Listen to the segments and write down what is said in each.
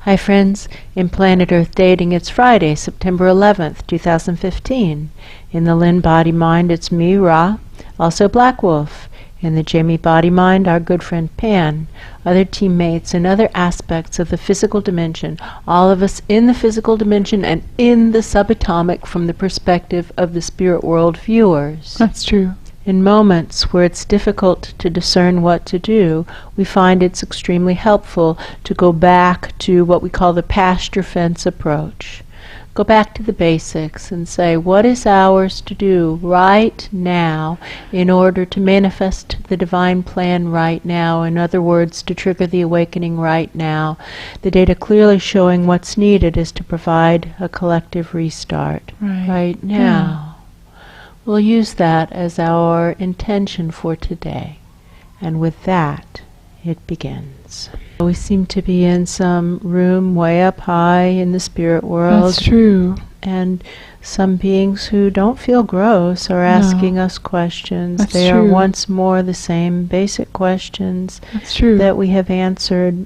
Hi friends, in Planet Earth Dating it's Friday, September 11th, 2015. In the Lynn-Body-Mind it's me, Ra, also Black Wolf. In the Jamie-Body-Mind, our good friend Pan, other teammates and other aspects of the physical dimension, all of us in the physical dimension and in the subatomic from the perspective of the spirit world viewers. That's true. In moments where it's difficult to discern what to do, we find it's extremely helpful to go back to what we call the pasture fence approach. Go back to the basics and say, what is ours to do right now in order to manifest the divine plan right now? In other words, to trigger the awakening right now. The data clearly showing what's needed is to provide a collective restart right now. Yeah. We'll use that as our intention for today. And with that, it begins. We seem to be in some room way up high in the spirit world. That's true. And some beings who don't feel gross are asking us questions. That's they true. are once more the same basic questions That's true. that we have answered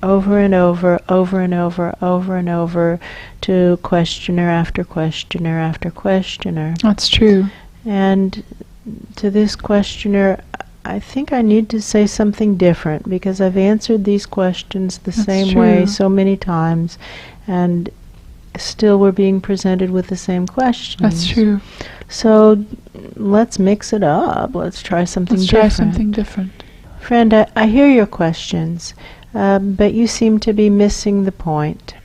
over and over, over and over, over and over, to questioner after questioner after questioner. That's true. And to this questioner, I think I need to say something different, because I've answered these questions the same way so many times, and still we're being presented with the same questions. That's true. So let's mix it up. Let's try something Let's different. try something different. Friend, I hear your questions, but you seem to be missing the point.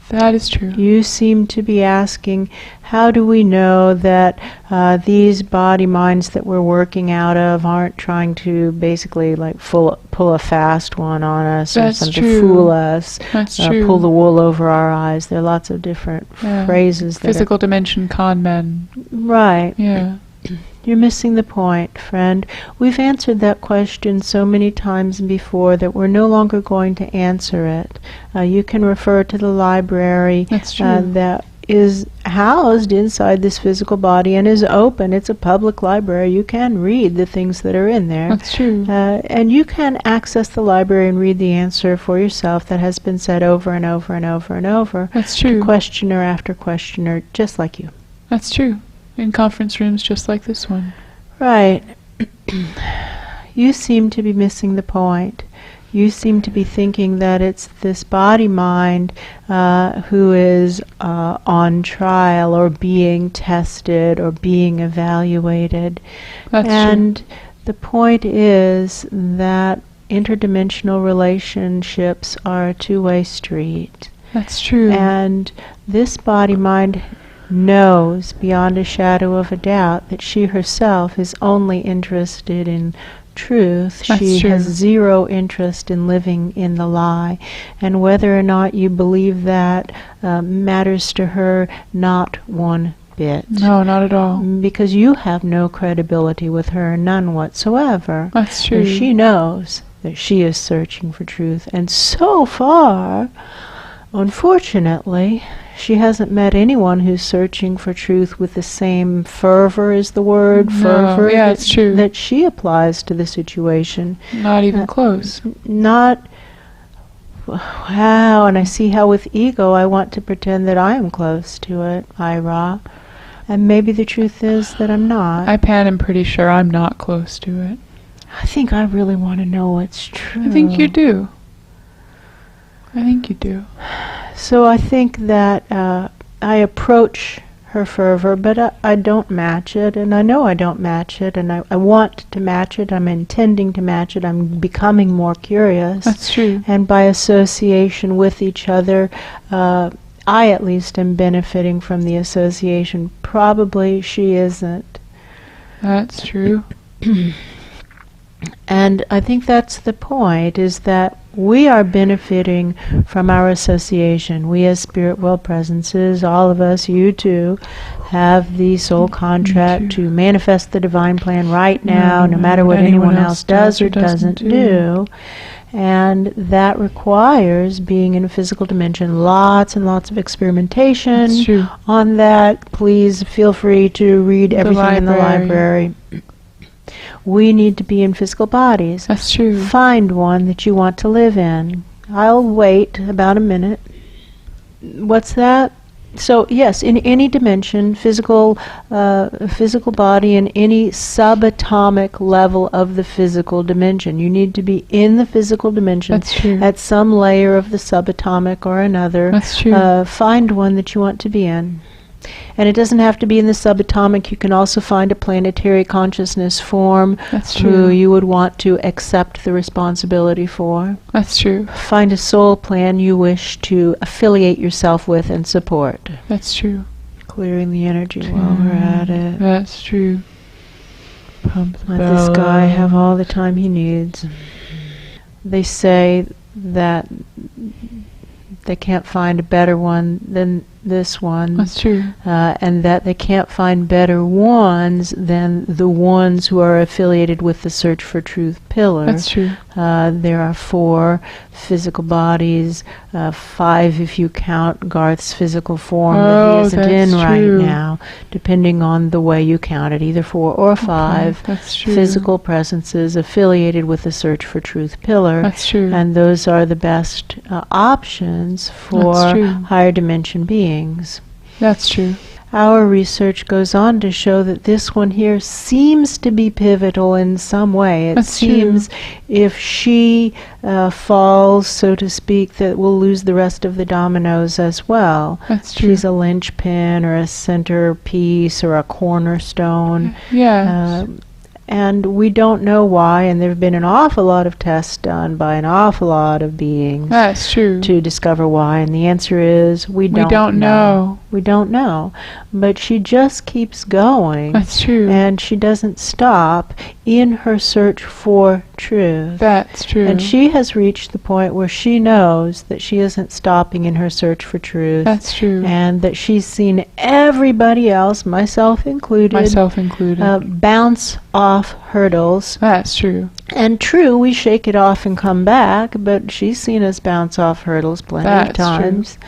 That is true. You seem to be asking, how do we know that these body minds that we're working out of aren't trying to basically like pull a fast one on us That's or something, true. fool us, That's true. pull the wool over our eyes? There are lots of different phrases. Physical dimension con men. Right. Yeah. You're missing the point, friend. We've answered that question so many times before that we're no longer going to answer it. You can refer to the library that is housed inside this physical body and is open. It's a public library. You can read the things that are in there. That's true. And you can access the library and read the answer for yourself that has been said over and over and over and over. That's true. To questioner after questioner, just like you. That's true. In conference rooms just like this one. Right. You seem to be missing the point. You seem to be thinking that it's this body-mind who is on trial or being tested or being evaluated. That's and true. The point is that interdimensional relationships are a two-way street. That's true. And this body-mind knows beyond a shadow of a doubt that she herself is only interested in truth. That's she true. has zero interest in living in the lie. And whether or not you believe that matters to her not one bit. No, not at all. Because you have no credibility with her, none whatsoever. That's true. And she knows that she is searching for truth. And so far, unfortunately, she hasn't met anyone who's searching for truth with the same fervor, is the word, fervor it's true. that she applies to the situation. Not even close. Not, wow, and I see how with ego I want to pretend that I am close to it, Ra. And maybe the truth is that I'm not. I, Pan, am pretty sure I'm not close to it. I think I really want to know what's true. I think you do. I think you do. So I think that I approach her fervor, but I don't match it, and I know I don't match it, and I want to match it. I'm intending to match it. I'm becoming more curious. That's true. And by association with each other, I at least am benefiting from the association. Probably she isn't. That's true. And I think that's the point, is that we are benefiting from our association. We as spirit world presences, all of us, you too, have the soul contract to manifest the divine plan right now, no matter what anyone else does or doesn't do. And that requires being in a physical dimension. Lots and lots of experimentation. That's true. On that. Please feel free to read everything in the library. We need to be in physical bodies. That's true. Find one that you want to live in. I'll wait about a minute. What's that? So yes, in any dimension, physical body, in any subatomic level of the physical dimension, you need to be in the physical dimension. That's true. At some layer of the subatomic or another. That's true. Find one that you want to be in. And it doesn't have to be in the subatomic. You can also find a planetary consciousness form That's true. who you would want to accept the responsibility for. That's true. Find a soul plan you wish to affiliate yourself with and support. That's true. Clearing the energy while we're at it. That's true. Pump the Let bell this guy up. have all the time he needs. They say that they can't find a better one than this one. That's true. And that they can't find better ones than the ones who are affiliated with the Search for Truth pillar. That's true. There are 4 physical bodies, 5 if you count Garth's physical form that he isn't in right now, depending on the way you count it, either 4 or 5 That's true. physical presences affiliated with the Search for Truth pillar. That's true. And those are the best options for That's true. higher dimension beings. That's true. Our research goes on to show that this one here seems to be pivotal in some way. It That's seems if she falls, so to speak, that we'll lose the rest of the dominoes as well. That's true. She's a linchpin or a centerpiece or a cornerstone. Yeah. And we don't know why, and there have been an awful lot of tests done by an awful lot of beings That's true. to discover why, and the answer is we don't know. We don't know. But she just keeps going. That's true. And she doesn't stop in her search for truth. That's true. And she has reached the point where she knows that she isn't stopping in her search for truth. That's true. And that she's seen everybody else, myself included, bounce off hurdles. That's true. And true, we shake it off and come back, but she's seen us bounce off hurdles plenty of times.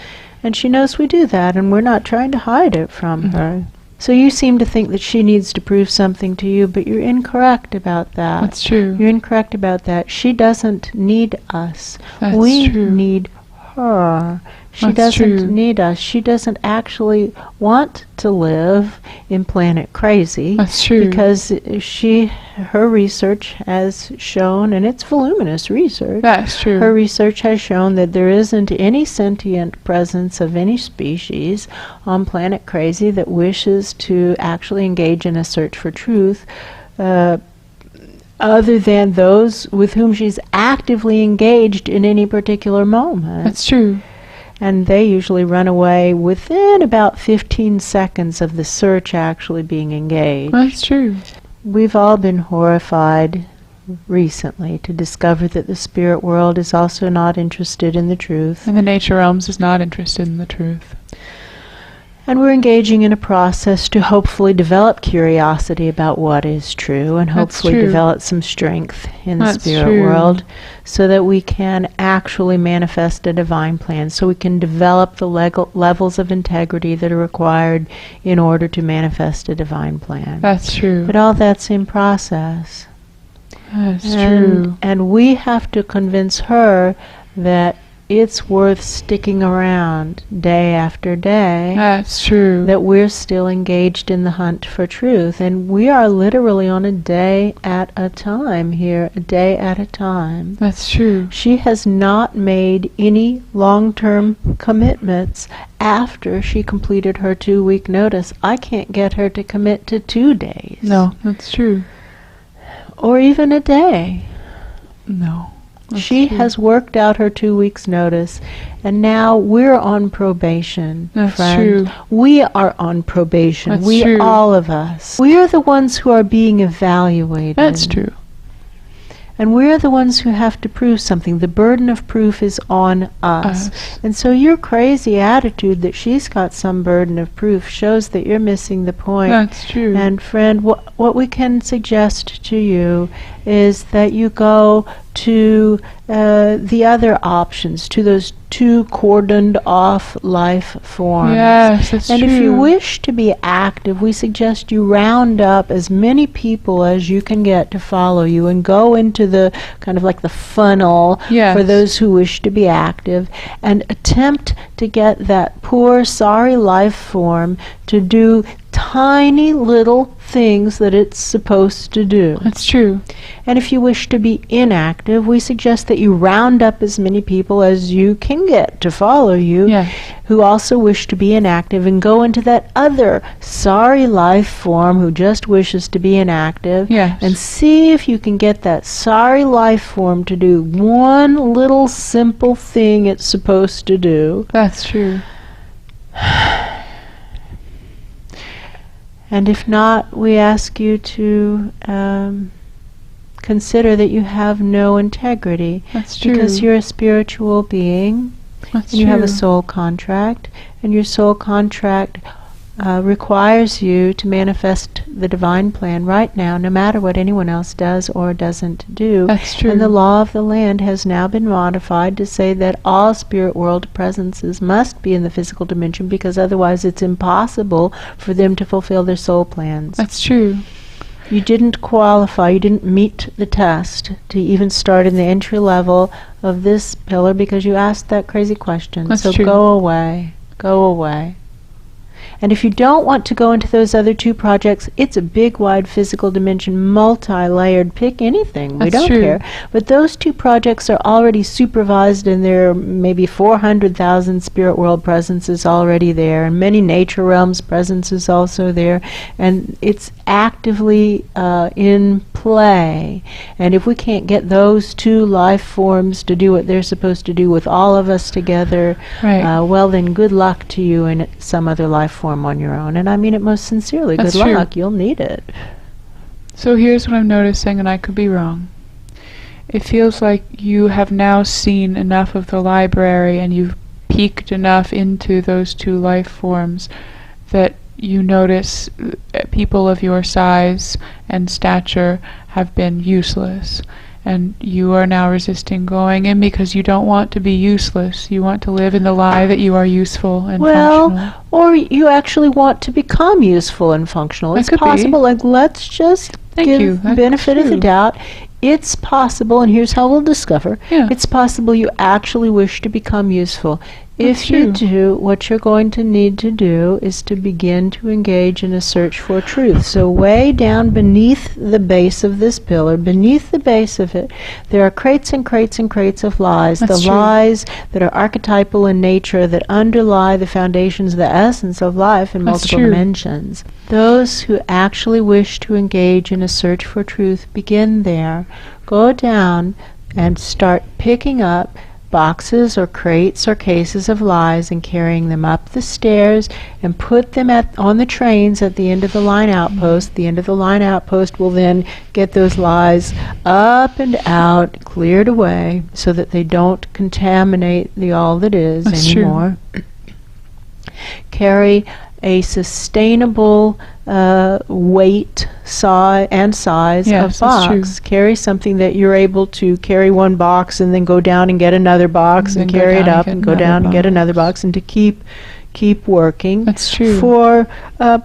And she knows we do that, and we're not trying to hide it from her. So you seem to think that she needs to prove something to you, but you're incorrect about that. That's true. You're incorrect about that. She doesn't need us. That's we true. need her. She That's doesn't true. need us. She doesn't actually want to live in Planet Crazy. That's true. Because her research has shown, and it's voluminous research, That's true. her research has shown that there isn't any sentient presence of any species on Planet Crazy that wishes to actually engage in a search for truth, other than those with whom she's actively engaged in any particular moment. That's true. And they usually run away within about 15 seconds of the search actually being engaged. That's true. We've all been horrified recently to discover that the spirit world is also not interested in the truth. And the nature realms is not interested in the truth. And we're engaging in a process to hopefully develop curiosity about what is true, and hopefully develop some strength in the spirit world so that we can actually manifest a divine plan, so we can develop the levels of integrity that are required in order to manifest a divine plan. That's true. But all that's in process. That's true. And we have to convince her that it's worth sticking around day after day. That's true. That we're still engaged in the hunt for truth. And we are literally on a day at a time here, a day at a time. That's true. She has not made any long-term commitments after she completed her 2-week notice. I can't get her to commit to 2 days. No, that's true. Or even a day. No. She has worked out her 2 weeks notice, and now we're on probation. That's friend. true. We are on probation. That's we, true. all of us. We are the ones who are being evaluated. That's true. And we're the ones who have to prove something. The burden of proof is on us. And so your crazy attitude that she's got some burden of proof shows that you're missing the point. That's true. And friend, what we can suggest to you is that you go to the other options, to those two cordoned off life forms. Yes, that's and true. if you wish to be active, we suggest you round up as many people as you can get to follow you and go into the kind of like the funnel Yes. for those who wish to be active, and attempt to get that poor, sorry life form to do tiny little things that it's supposed to do. That's true. And if you wish to be inactive, we suggest that you round up as many people as you can get to follow you Yes. who also wish to be inactive, and go into that other sorry life form who just wishes to be inactive. Yes. And see if you can get that sorry life form to do one little simple thing it's supposed to do. That's true. And if not, we ask you to consider that you have no integrity. That's true. Because you're a spiritual being, That's and you have a true. soul contract, and your soul contract requires you to manifest the divine plan right now, no matter what anyone else does or doesn't do. That's true. And the law of the land has now been modified to say that all spirit world presences must be in the physical dimension, because otherwise it's impossible for them to fulfill their soul plans. That's true. You didn't qualify, you didn't meet the test to even start in the entry level of this pillar because you asked that crazy question. That's so true. go away. Go away. And if you don't want to go into those other two projects, it's a big, wide physical dimension, multi-layered. Pick anything. We That's don't true. care. But those two projects are already supervised, and there are maybe 400,000 spirit world presences already there, and many nature realms presences also there. And it's actively in play. And if we can't get those two life forms to do what they're supposed to do with all of us together, Right. well then good luck to you in some other life form on your own. And I mean it most sincerely. That's Good true. luck. You'll need it. So here's what I'm noticing, and I could be wrong. It feels like you have now seen enough of the library, and you've peeked enough into those two life forms that you notice people of your size and stature have been useless. And you are now resisting going in because you don't want to be useless. You want to live in the lie that you are useful and functional. Well, or you actually want to become useful and functional. That It's could be. possible. Like, let's just Thank give you. That's benefit of the true. doubt. It's possible, and here's how we'll discover. Yeah. It's possible you actually wish to become useful. That's If you true. do, what you're going to need to do is to begin to engage in a search for truth. So way down beneath the base of this pillar, beneath the base of it, there are crates and crates and crates of lies. That's the true. lies that are archetypal in nature, that underlie the foundations, the essence of life in That's multiple true. dimensions. Those who actually wish to engage in a search for truth begin there. Go down and start picking up boxes or crates or cases of lies and carrying them up the stairs and put them on the trains at the end of the line outpost. The end of the line outpost will then get those lies up and out, cleared away, so that they don't contaminate the all that is That's true. anymore. Carry a sustainable weight and size Yes, of that's true. box. Carry something that you're able to carry one box and then go down and get another box and then go carry it down and up get and go another down and get box. another box, and to keep working. That's true. For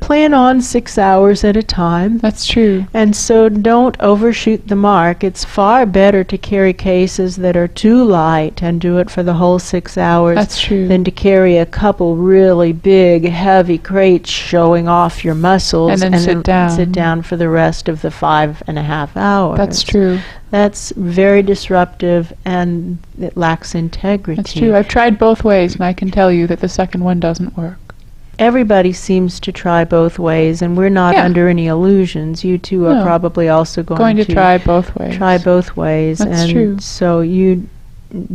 plan on 6 hours at a time. That's true. And so don't overshoot the mark. It's far better to carry cases that are too light and do it for the whole 6 hours That's true. than to carry a couple really big, heavy crates showing off your muscles And then sit down. for the rest of the 5.5 hours. That's true. That's very disruptive, and it lacks integrity. That's true. I've tried both ways, and I can tell you that the second one doesn't work. Everybody seems to try both ways, and we're not Yeah. under any illusions. You two are No. probably also Going to try both ways. try both ways. That's and true. so you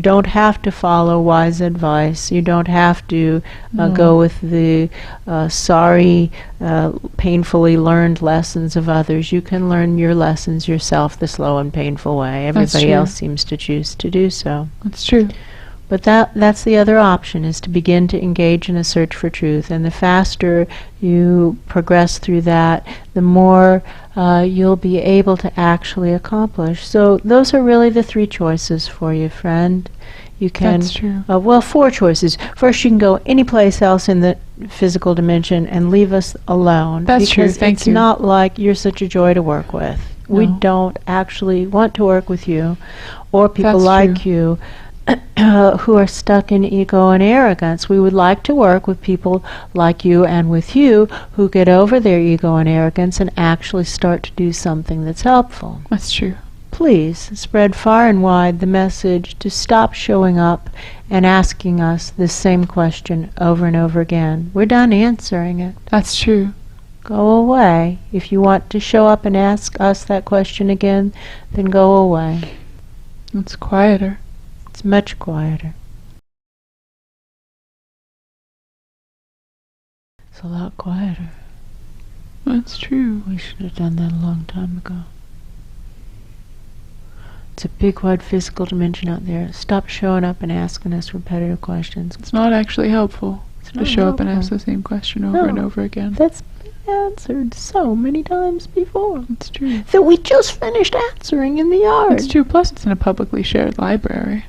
don't have to follow wise advice. You don't have to No. go with the sorry, painfully learned lessons of others. You can learn your lessons yourself the slow and painful way. That's Everybody true. else seems to choose to do so. That's true. But that's the other option, is to begin to engage in a search for truth. And the faster you progress through that, the more you'll be able to actually accomplish. So those are really the three choices for you, friend. You can, That's true. well, four choices. First, you can go any place else in the physical dimension and leave us alone. That's true, because thank you. it's not like you're such a joy to work with. We No. don't actually want to work with you or people That's like true. you who are stuck in ego and arrogance. We would like to work with people like you and with you who get over their ego and arrogance and actually start to do something that's helpful. That's true. Please spread far and wide the message to stop showing up and asking us this same question over and over again. We're done answering it. That's true. Go away. If you want to show up and ask us that question again, then go away. It's quieter. It's much quieter. It's a lot quieter. That's true. We should have done that a long time ago. It's a big, wide physical dimension out there. Stop showing up and asking us repetitive questions. It's not actually helpful to not show up and ask helpful. the same question over and No. over again. That's been answered so many times before It's true. that we just finished answering in the yard. It's true. Plus, it's in a publicly shared library.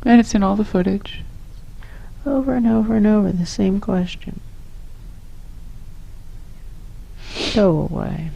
And it's in all the footage. Over and over and over, the same question. Go away.